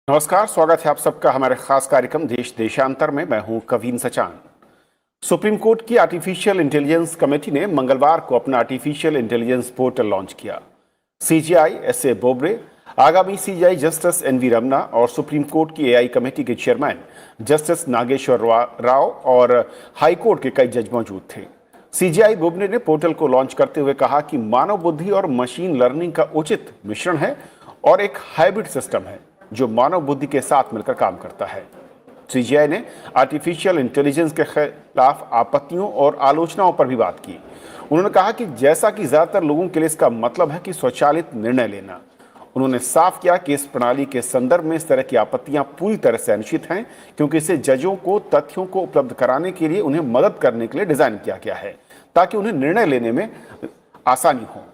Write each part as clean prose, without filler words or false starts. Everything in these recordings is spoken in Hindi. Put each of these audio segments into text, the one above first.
नमस्कार, स्वागत है आप सबका हमारे खास कार्यक्रम देश देशांतर में। मैं हूं कवीन सचान। सुप्रीम कोर्ट की आर्टिफिशियल इंटेलिजेंस कमेटी ने मंगलवार को अपना आर्टिफिशियल इंटेलिजेंस पोर्टल लॉन्च किया। सीजीआई एसए बोबड़े, आगामी सीजीआई जस्टिस एनवी रमना और सुप्रीम कोर्ट की एआई कमेटी के चेयरमैन जस्टिस नागेश्वर राव और हाई कोर्ट के कई जज मौजूद थे। सीजीआई बोबड़े ने पोर्टल को लॉन्च करते हुए कहा कि मानव बुद्धि और मशीन लर्निंग का उचित मिश्रण है और एक हाइब्रिड सिस्टम है जो मानव बुद्धि के साथ मिलकर काम करता है। सीजीआई ने आर्टिफिशियल इंटेलिजेंस के खिलाफ आपत्तियों और आलोचनाओं पर भी बात की। उन्होंने कहा कि जैसा कि ज्यादातर लोगों के लिए इसका मतलब है कि स्वचालित निर्णय लेना, उन्होंने साफ किया कि इस प्रणाली के संदर्भ में इस तरह की आपत्तियां पूरी तरह से अनुचित हैं, क्योंकि इसे जजों को तथ्यों को उपलब्ध कराने के लिए उन्हें मदद करने के लिए डिजाइन किया गया है, ताकि उन्हें निर्णय लेने में आसानी हो।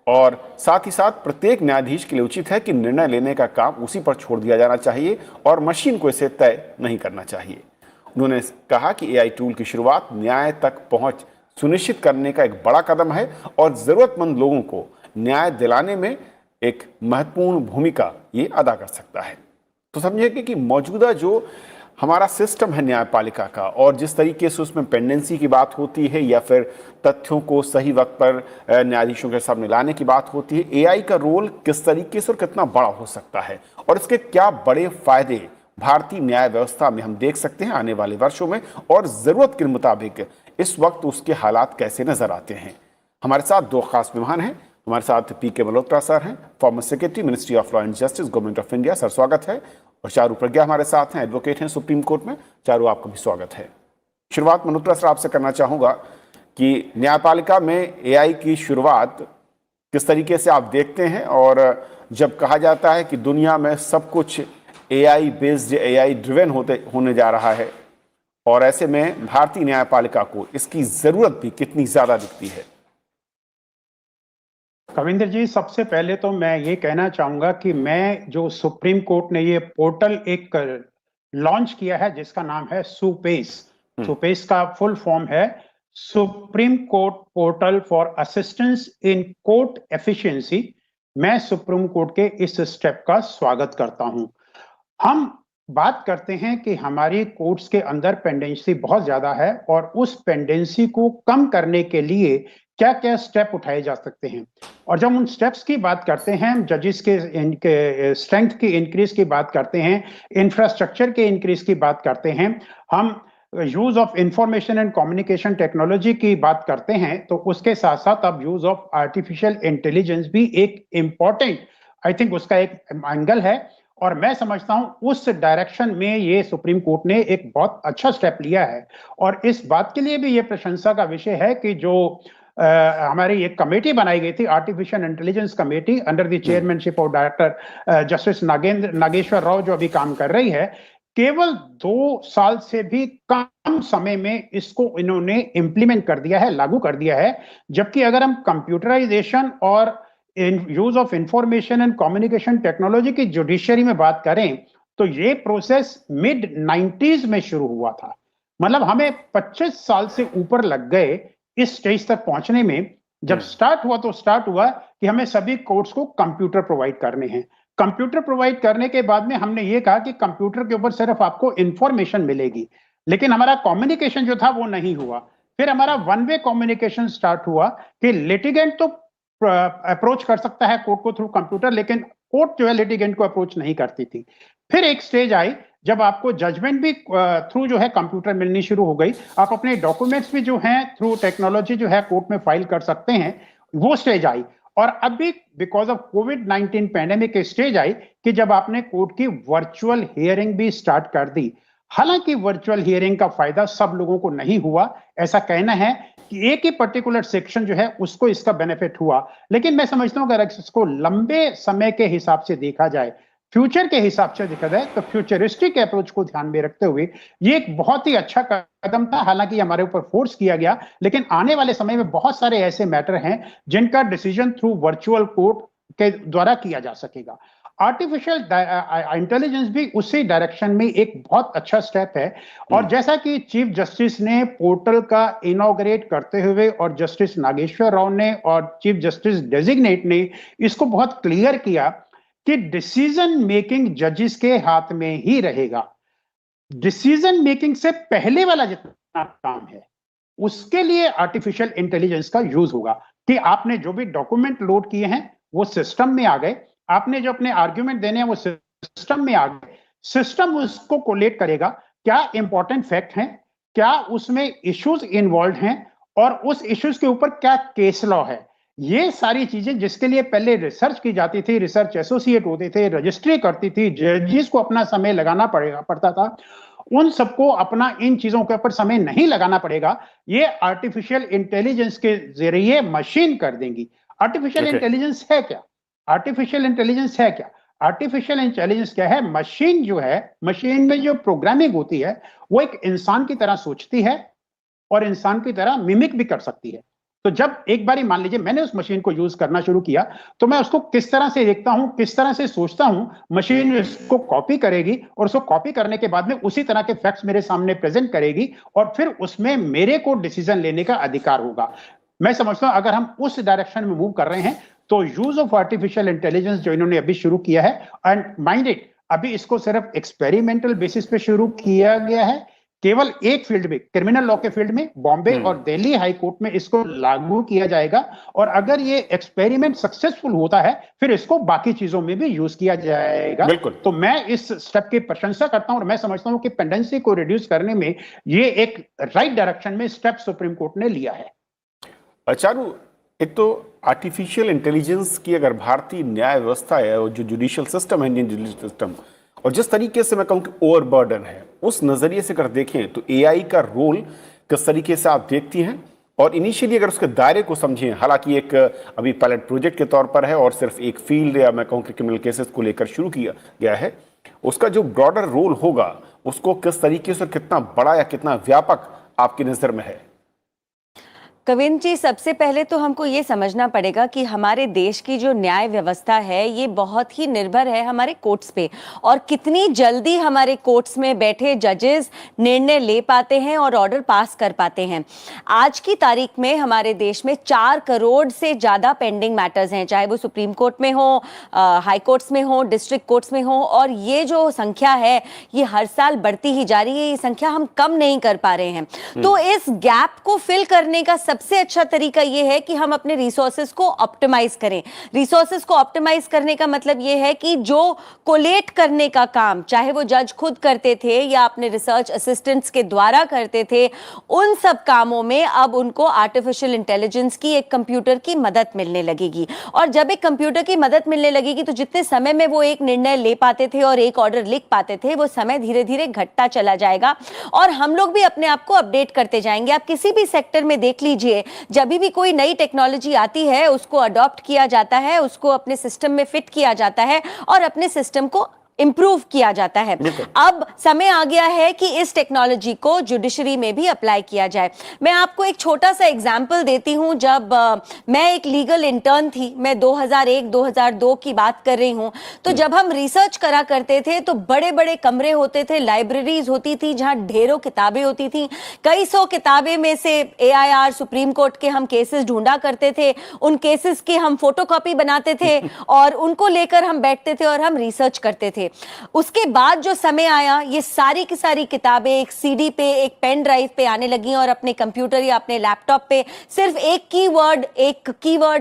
और साथ ही साथ प्रत्येक न्यायाधीश के लिए उचित है कि निर्णय लेने का काम उसी पर छोड़ दिया जाना चाहिए और मशीन को इसे तय नहीं करना चाहिए। उन्होंने कहा कि एआई टूल की शुरुआत न्याय तक पहुंच सुनिश्चित करने का एक बड़ा कदम है और जरूरतमंद लोगों को न्याय दिलाने में एक महत्वपूर्ण भूमिका ये अदा कर सकता है। तो समझिए कि मौजूदा जो हमारा सिस्टम है न्यायपालिका का, और जिस तरीके से उसमें पेंडेंसी की बात होती है या फिर तथ्यों को सही वक्त पर न्यायाधीशों के सामने लाने की बात होती है, एआई का रोल किस तरीके से और कितना बड़ा हो सकता है और इसके क्या बड़े फायदे भारतीय न्याय व्यवस्था में हम देख सकते हैं आने वाले वर्षों में, और जरूरत के मुताबिक इस वक्त उसके हालात कैसे नजर आते हैं। हमारे साथ दो खास मेहमान हैं। हमारे साथ पीके मल्होत्रा सर हैं, former secretary ministry of law and justice government of India. Sir स्वागत है। और चारू प्रज्ञा हमारे साथ हैं, एडवोकेट हैं सुप्रीम कोर्ट में। चारू, आपका भी स्वागत है। शुरुआत मल्होत्रा सर आपसे करना चाहूंगा कि न्यायपालिका में एआई की शुरुआत किस तरीके से आप देखते हैं, और जब कहा जाता है कि दुनिया में सब कुछ एआई बेस्ड, एआई ड्रिवन होने जा रहा है, और ऐसे में भारतीय न्यायपालिका को इसकी जरूरत भी कितनी ज्यादा दिखती है? कविंदर जी, सबसे पहले तो मैं ये कहना चाहूंगा कि मैं जो सुप्रीम कोर्ट ने ये पोर्टल एक लॉन्च किया है जिसका नाम है सुपेस। सुपेस का फुल फॉर्म है supreme court portal for assistance in court efficiency. मैं सुप्रीम कोर्ट के इस स्टेप का स्वागत करता हूं। हम बात करते हैं कि हमारी कोर्ट्स के अंदर पेंडेंसी बहुत ज्यादा है और उस पेंडेंसी को कम करने के लिए क्या क्या स्टेप उठाए जा सकते हैं। और जब उन स्टेप्स की बात करते हैं, जजेस के स्ट्रेंथ की इंक्रीज की बात करते हैं, इंफ्रास्ट्रक्चर के इंक्रीज की बात करते हैं, हम use of information and communication technology की बात करते हैं, तो उसके साथ साथ अब यूज ऑफ आर्टिफिशियल इंटेलिजेंस भी एक इंपॉर्टेंट, आई थिंक उसका एक एंगल है। और मैं समझता हूं उस डायरेक्शन में ये सुप्रीम कोर्ट ने एक बहुत अच्छा स्टेप लिया है। और इस बात के लिए भी ये प्रशंसा का विषय है कि जो हमारी एक कमेटी बनाई गई थी, artificial intelligence committee, under the chairmanship of director justice Nageshwar Rao, जो अभी काम कर रही है, केवल 2 साल से भी कम समय में इसको इन्होंने इंप्लीमेंट कर दिया है, लागू कर दिया है। जबकि अगर हम कंप्यूटराइजेशन और use of information and communication technology की जुडिशरी में बात करें तो ये प्रोसेस मिड 90s में शुरू हुआ था। मतलब हमें 25 साल से ऊपर लग गए इस स्टेज तक पहुंचने में। जब स्टार्ट हुआ तो स्टार्ट हुआ कि हमें सभी कोर्ट्स को कंप्यूटर प्रोवाइड करने हैं। कंप्यूटर प्रोवाइड करने के बाद में हमने ये कहा कि कंप्यूटर के ऊपर सिर्फ आपको इंफॉर्मेशन मिलेगी, लेकिन हमारा कम्युनिकेशन जो था वो नहीं हुआ। फिर हमारा वन वे कम्युनिकेशन स्टार्ट हुआ कि लिटिगेंट तो अप्रोच कर सकता है कोर्ट को थ्रू कंप्यूटर, लेकिन कोर्ट जो है लिटिगेंट को अप्रोच नहीं करती थी। फिर एक स्टेज आई जब आपको जजमेंट भी थ्रू जो है कंप्यूटर मिलनी शुरू हो गई, आप अपने डॉक्यूमेंट्स भी जो हैं थ्रू टेक्नोलॉजी जो है कोर्ट में फाइल कर सकते हैं, वो स्टेज आई। और अभी because of covid pandemic stage I कि जब आपने कोर्ट की वर्चुअल हियरिंग भी स्टार्ट कर दी। हालांकि वर्चुअल हियरिंग का फायदा सब लोगों को नहीं हुआ, ऐसा कहना है कि एक ही पर्टिकुलर सेक्शन जो है उसको इसका बेनिफिट हुआ। लेकिन मैं समझता हूं अगर इसको लंबे समय के हिसाब से देखा जाए, फ्यूचर के हिसाब से देखा जाए, तो फ्यूचरिस्टिक अप्रोच को ध्यान में रखते हुए ये एक बहुत ही अच्छा कदम था। हालांकि हमारे ऊपर फोर्स किया गया, लेकिन आने वाले समय में बहुत सारे ऐसे मैटर हैं जिनका डिसीजन थ्रू वर्चुअल कोर्ट के द्वारा किया जा सकेगा। आर्टिफिशियल इंटेलिजेंस भी उसी डायरेक्शन में एक बहुत अच्छा स्टेप है। और जैसा कि चीफ जस्टिस ने पोर्टल का इनॉग्रेट करते हुए और जस्टिस नागेश्वर राव ने और चीफ जस्टिस डेजिग्नेट ने इसको बहुत क्लियर किया कि डिसीजन मेकिंग जजेस के हाथ में ही रहेगा। डिसीजन मेकिंग से पहले वाला जितना काम है उसके लिए आर्टिफिशियल इंटेलिजेंस का यूज होगा कि आपने जो भी डॉक्यूमेंट लोड किए हैं वो सिस्टम में आ गए, आपने जो अपने आर्ग्यूमेंट देने हैं वो सिस्टम में आ गए, सिस्टम उसको कोलेट करेगा, क्या इंपॉर्टेंट फैक्ट हैं, क्या उसमें इश्यूज इन्वॉल्व हैं और उस इश्यूज के ऊपर क्या केस लॉ है। ये सारी चीजें जिसके लिए पहले रिसर्च की जाती थी, रिसर्च एसोसिएट होते थे, रजिस्ट्री करती थी, जजेस को अपना समय लगाना पड़ता था, उन सबको अपना इन चीजों के ऊपर समय नहीं लगाना पड़ेगा। ये आर्टिफिशियल इंटेलिजेंस के जरिए मशीन कर देंगी। आर्टिफिशियल इंटेलिजेंस है क्या? आर्टिफिशियल इंटेलिजेंस है क्या? आर्टिफिशियल इंटेलिजेंस क्या है? मशीन जो है, मशीन में जो प्रोग्रामिंग होती है वो एक इंसान की तरह सोचती है और इंसान की तरह मिमिक भी कर सकती है। तो जब एक बारी मान लीजिए मैंने उस मशीन को यूज करना शुरू किया तो मैं उसको किस तरह से देखता हूं, किस तरह से सोचता हूं, मशीन उसको कॉपी करेगी और उसको कॉपी करने के बाद में उसी तरह के फैक्ट्स मेरे सामने प्रेजेंट करेगी और फिर उसमें मेरे को डिसीजन लेने का अधिकार होगा। मैं समझता हूं अगर हम उस डायरेक्शन में मूव कर रहे हैं तो यूज ऑफ आर्टिफिशियल इंटेलिजेंस जो इन्होंने अभी शुरू किया है, एंड माइंड इट, अभी इसको सिर्फ एक्सपेरिमेंटल बेसिस पे शुरू किया गया है, केवल एक फील्ड में, क्रिमिनल लॉ के फील्ड में, बॉम्बे और दिल्ली हाई कोर्ट में इसको लागू किया जाएगा और अगर ये एक्सपेरिमेंट सक्सेसफुल होता है फिर इसको बाकी चीजों में भी यूज किया जाएगा। तो मैं इस स्टेप की प्रशंसा करता हूं और मैं समझता हूं कि पेंडेंसी को रिड्यूस करने में ये एक राइट डायरेक्शन में स्टेप सुप्रीम कोर्ट ने लिया है। चारू, एक तो आर्टिफिशियल इंटेलिजेंस की अगर भारतीय न्याय व्यवस्था है और जो जुडिशियल सिस्टम है, इंडियन जुडिशियल सिस्टम, और जिस तरीके से मैं कहूँ कि ओवरबर्डन है, उस नजरिए से अगर देखें तो एआई का रोल किस तरीके से आप देखती हैं? और इनिशियली अगर उसके दायरे को समझें, हालांकि एक अभी पायलट प्रोजेक्ट के तौर पर है और सिर्फ एक फील्ड या मैं कहूँ कि क्रिमिनल केसेस को लेकर शुरू किया गया है, उसका जो ब्रॉडर रोल होगा उसको किस तरीके से, कितना बड़ा या कितना व्यापक आपकी नजर में है? कविंद्र जी, सबसे पहले तो हमको ये समझना पड़ेगा कि हमारे देश की जो न्याय व्यवस्था है ये बहुत ही निर्भर है हमारे कोर्ट्स पे और कितनी जल्दी हमारे कोर्ट्स में बैठे जजेस निर्णय ले पाते हैं और ऑर्डर पास कर पाते हैं। आज की तारीख में हमारे देश में 4 करोड़ से ज़्यादा पेंडिंग मैटर्स हैं, चाहे वो सुप्रीम कोर्ट में हो, हाई कोर्ट्स में हो, डिस्ट्रिक्ट कोर्ट्स में हो, और ये जो संख्या है ये हर साल बढ़ती ही जा रही है। ये संख्या हम कम नहीं कर पा रहे हैं। तो इस गैप को फिल करने का सबसे अच्छा तरीका यह है कि हम अपने रिसोर्सेज को ऑप्टिमाइज करें। रिसोर्सेज को ऑप्टिमाइज करने का मतलब यह है कि जो कोलेट करने का काम चाहे वो जज खुद करते थे या अपने रिसर्च असिस्टेंट्स के द्वारा करते थे, उन सब कामों में अब उनको आर्टिफिशियल इंटेलिजेंस की, एक कंप्यूटर की मदद मिलने लगेगी। और जब एक कंप्यूटर की मदद मिलने लगेगी तो जितने समय में वो एक निर्णय ले पाते थे और एक ऑर्डर लिख पाते थे, वो समय धीरे धीरे घटता चला जाएगा और हम लोग भी अपने आप को अपडेट करते जाएंगे। आप किसी भी सेक्टर में देख लीजिए, जब भी कोई नई टेक्नोलॉजी आती है उसको अडॉप्ट किया जाता है, उसको अपने सिस्टम में फिट किया जाता है और अपने सिस्टम को इंप्रूव किया जाता है। अब समय आ गया है कि इस टेक्नोलॉजी को जुडिशरी में भी अप्लाई किया जाए। मैं आपको एक छोटा सा एग्जांपल देती हूं। जब मैं एक लीगल इंटर्न थी, मैं 2001-2002 की बात कर रही हूं, तो जब हम रिसर्च करा करते थे तो बड़े बड़े कमरे होते थे, लाइब्रेरीज होती थी जहां ढेरों किताबें होती थी। कई सौ किताबें में से AIR, सुप्रीम कोर्ट के हम केसेस ढूंढा करते थे, उन केसेस की हम फोटोकॉपी बनाते थे और उनको लेकर हम बैठते थे और हम रिसर्च करते थे। उसके बाद जो समय आया, ये सारी की सारी किताबें एक सीडी पे, एक पेन ड्राइव पे आने लगी और अपने कंप्यूटर या अपने लैपटॉप पे सिर्फ एक कीवर्ड,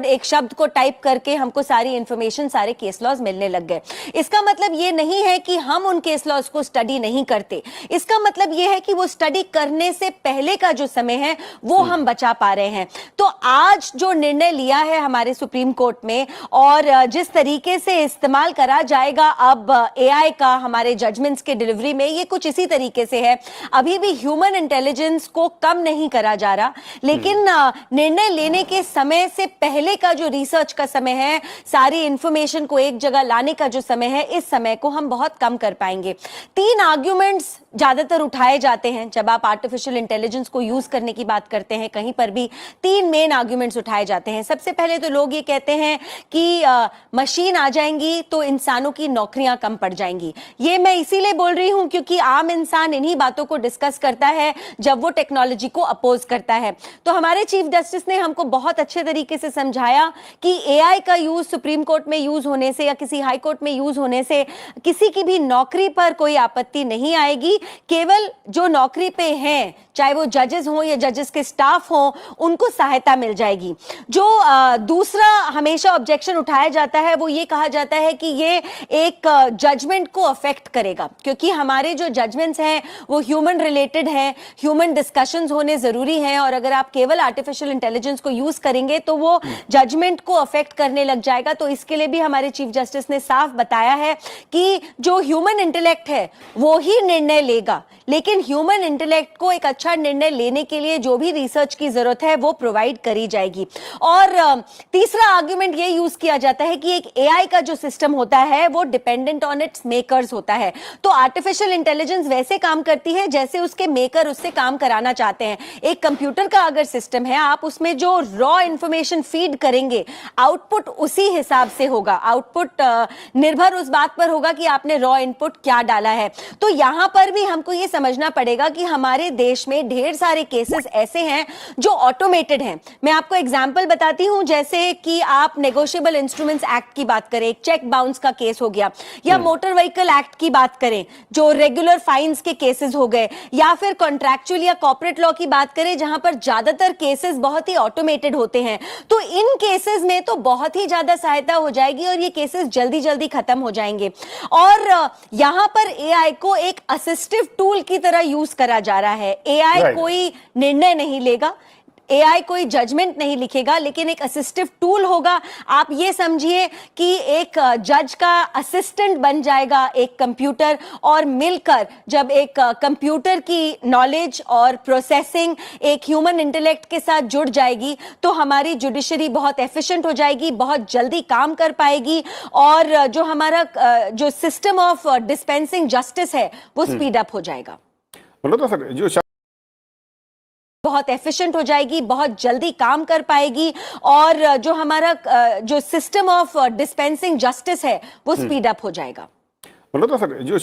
एक शब्द को टाइप करके हमको सारी इंफॉर्मेशन, सारे केस लॉज मिलने लग गए। इसका मतलब ये नहीं है कि हम उन केस लॉज को स्टडी नहीं करते, इसका मतलब ये है कि वो स्टडी करने से पहले का जो समय है वो हम बचा पा रहे हैं। तो आज जो निर्णय लिया है हमारे सुप्रीम कोर्ट में और जिस तरीके से इस्तेमाल करा जाएगा अब AI का हमारे जजमेंट्स के डिलीवरी में, ये कुछ इसी तरीके से है। अभी भी ह्यूमन इंटेलिजेंस को कम नहीं करा जा रहा, लेकिन निर्णय लेने के समय से पहले का जो रिसर्च का समय है, सारी इंफॉर्मेशन को एक जगह लाने का जो समय है, इस समय को हम बहुत कम कर पाएंगे। 3 आर्ग्यूमेंट्स ज्यादातर उठाए जाते हैं जब आप आर्टिफिशियल इंटेलिजेंस को यूज करने की बात करते हैं, कहीं पर भी 3 मेन आर्ग्यूमेंट्स उठाए जाते हैं। सबसे पहले तो लोग ये कहते हैं कि मशीन आ जाएंगी तो इंसानों की नौकरियां कम पड़ जाएंगी। ये मैं इसीलिए बोल रही हूं क्योंकि आम इंसान इन्हीं बातों को डिस्कस करता है जब वो टेक्नोलॉजी को अपोज करता है। तो हमारे चीफ जस्टिस ने हमको बहुत अच्छे तरीके से समझाया कि एआई का यूज सुप्रीम कोर्ट में यूज होने से या किसी हाई कोर्ट में यूज होने से किसी की भी नौकरी पर कोई आपत्ति नहीं आएगी। केवल जो नौकरी पे हैं, चाहे वो जजेस हों या जजेस के स्टाफ हों, उनको सहायता मिल जाएगी। जो दूसरा हमेशा ऑब्जेक्शन उठाया जाता है वो ये कहा जाता है कि ये एक जजमेंट को अफेक्ट करेगा, क्योंकि हमारे जो जजमेंट्स हैं वो ह्यूमन रिलेटेड हैं, ह्यूमन डिस्कशंस होने जरूरी हैं, और अगर आप केवल आर्टिफिशियल इंटेलिजेंस को यूज करेंगे तो वो जजमेंट को अफेक्ट करने लग जाएगा। तो इसके लिए भी हमारे चीफ जस्टिस ने साफ बताया है कि जो ह्यूमन इंटेलेक्ट है वो ही निर्णय लेगा, लेकिन ह्यूमन इंटेलेक्ट को एक अच्छा निर्णय लेने के लिए जो भी रिसर्च की जरूरत है वो प्रोवाइड करी जाएगी। और तीसरा आर्गुमेंट ये यूज किया जाता है कि एक एआई का जो सिस्टम होता है वो डिपेंडेंट ऑन इट्स मेकर्स होता है। तो आर्टिफिशियल इंटेलिजेंस वैसे काम करती है जैसे उसके मेकर उससे काम कराना चाहते हैं। एक कंप्यूटर का अगर सिस्टम है, आप उसमें जो रॉ इंफॉर्मेशन फीड करेंगे, आउटपुट उसी हिसाब से होगा। आउटपुट निर्भर उस बात पर होगा कि आपने रॉ इनपुट क्या डाला है। तो यहां पर भी हमको ये समझना पड़ेगा कि हमारे देश में ढेर सारे केसेस ऐसे हैं जो ऑटोमेटेड हैं। मैं आपको एग्जांपल बताती हूं, जैसे कि आप नेगोशिएबल इंस्ट्रूमेंट्स एक्ट की बात करें, चेक बाउंस का केस हो गया, या मोटर व्हीकल एक्ट की बात करें जो रेगुलर फाइन्स के केसेस हो गए, या फिर कॉन्ट्रैक्चुअल या कॉर्पोरेट लॉ की बात करें जहां पर ज्यादातर केसेस बहुत ही ऑटोमेटेड होते हैं। तो इन केसेस में तो बहुत ही ज्यादा सहायता हो जाएगी और ये केसेस जल्दी जल्दी खत्म हो जाएंगे। और यहां पर एआई को एक असिस्टिव टूल की तरह यूज करा जा रहा है। एआई कोई निर्णय नहीं लेगा, एआई कोई जजमेंट नहीं लिखेगा, लेकिन एक असिस्टिव टूल होगा। आप ये समझिए कि एक जज का असिस्टेंट बन जाएगा एक कंप्यूटर, और मिलकर जब एक कंप्यूटर की नॉलेज और प्रोसेसिंग एक ह्यूमन इंटेलेक्ट के साथ जुड़ जाएगी तो हमारी जुडिशरी बहुत एफिशिएंट हो जाएगी, बहुत जल्दी काम कर पाएगी, और जो हमारा जो सिस्टम ऑफ डिस्पेंसिंग जस्टिस है वो स्पीड अप हो जाएगा, तो सर जो बहुत एफिशिएंट हो जाएगी, बहुत जल्दी काम कर पाएगी, और जो हमारा जो सिस्टम ऑफ डिस्पेंसिंग जस्टिस है वो स्पीड अप हो जाएगा। तो सर जो